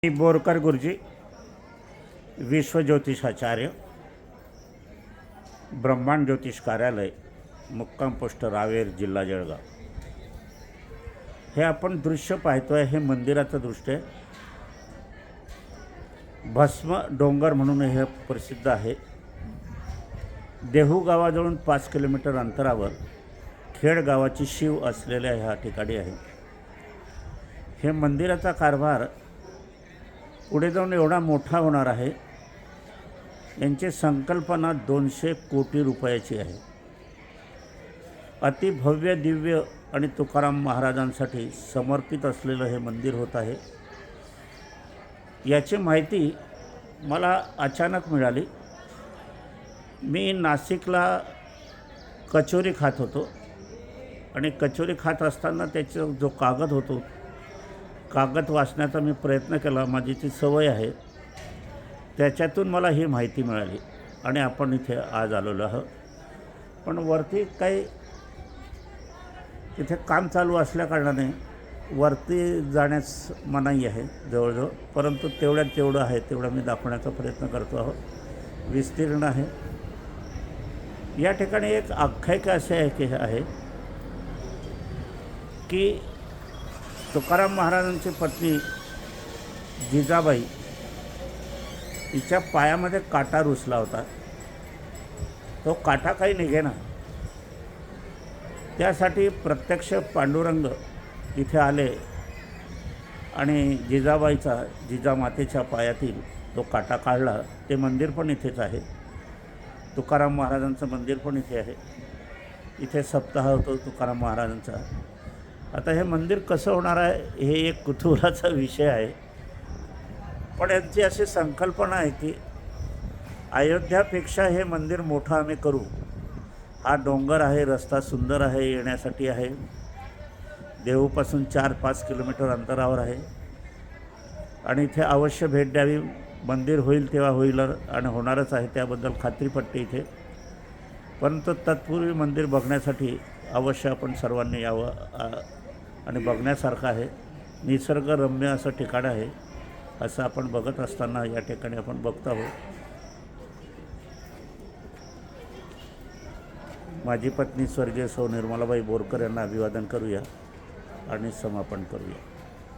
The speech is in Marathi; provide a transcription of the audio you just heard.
बोरकर गुरुजी विश्व ज्योतिषाचार्य ब्रह्मांड ज्योतिष कार्यालय मुक्काम पोस्ट रावेर जिल्हा जळगाव। हे आपण दृश्य पाहतोय हे मंदिराचं दृश्य आहे। भस्म डोंगर म्हणून हे प्रसिद्ध आहे। देहू गावाजवळून 5 किलोमीटर अंतरावर खेड गावाची शिव असलेल्या ह्या ठिकाणी आहे। हे मंदिराचा कारभार पुढे जाऊन एवढा मोठा होणार आहे। यांची संकल्पना 200 कोटी रुपयाची आहे। अति भव्य दिव्य आणि तुकाराम महाराजांसाठी समर्पित असलेलं हे मंदिर होत आहे। याची माहिती मला अचानक मिळाली। मी नाशिकला कचोरी खात होतो आणि कचोरी खात असताना त्याचा जो कागद होतो कागद वाचण्याचा मी प्रयत्न केला, माझी ती सवय आहे। त्याच्यातून मला ही माहिती मिळाली आणि आपण इथे आज आलेलो आहोत। पण वरती काही तिथे काम चालू असल्याकारणाने वरती जाण्यास मनाई आहे जवळजवळ, परंतु तेवढं आहे तेवढं मी दाखवण्याचा प्रयत्न करतो आहोत। विस्तीर्ण आहे। या ठिकाणी एक आख्यायिका अशी आहे की तुकाराम महाराजांची पत्नी जिजाबाई तिच्या पायामध्ये काटा रुसला होता। तो काटा काही निघेना, त्यासाठी प्रत्यक्ष पांडुरंग इथे आले आणि जिजामातेच्या पायातील तो काटा काढला। ते मंदिर पण इथेच आहे। तुकाराम महाराजांचं मंदिर पण इथे आहे। इथे सप्ताह होतो तुकाराम महाराजांचा। आता हे मंदिर कसं होणार आहे हे एक कुतूहलाचा विषय आहे। पण यांची अशी संकल्पना आहे की अयोध्यापेक्षा हे मंदिर मोठं आम्ही करू। हा डोंगर आहे, रस्ता सुंदर आहे, येण्यासाठी आहे। देहूपासून 4-5 किलोमीटर अंतरावर आहे आणि इथे अवश्य भेट द्यावी। मंदिर होईल तेव्हा होईल आणि होणारच आहे, त्याबद्दल खात्री पटते इथे। परंतु तत्पूर्वी मंदिर बघण्यासाठी अवश्य आपण सर्वांनी यावं आणि बघण्यासारखं आहे। निसर्गरम्य असं ठिकाण आहे। असं आपण बघत असताना या ठिकाणी आपण बघत आहोत। माझी पत्नी स्वर्गीय सौ निर्मलाबाई बोरकर यांना अभिवादन करूया आणि समापन करूया।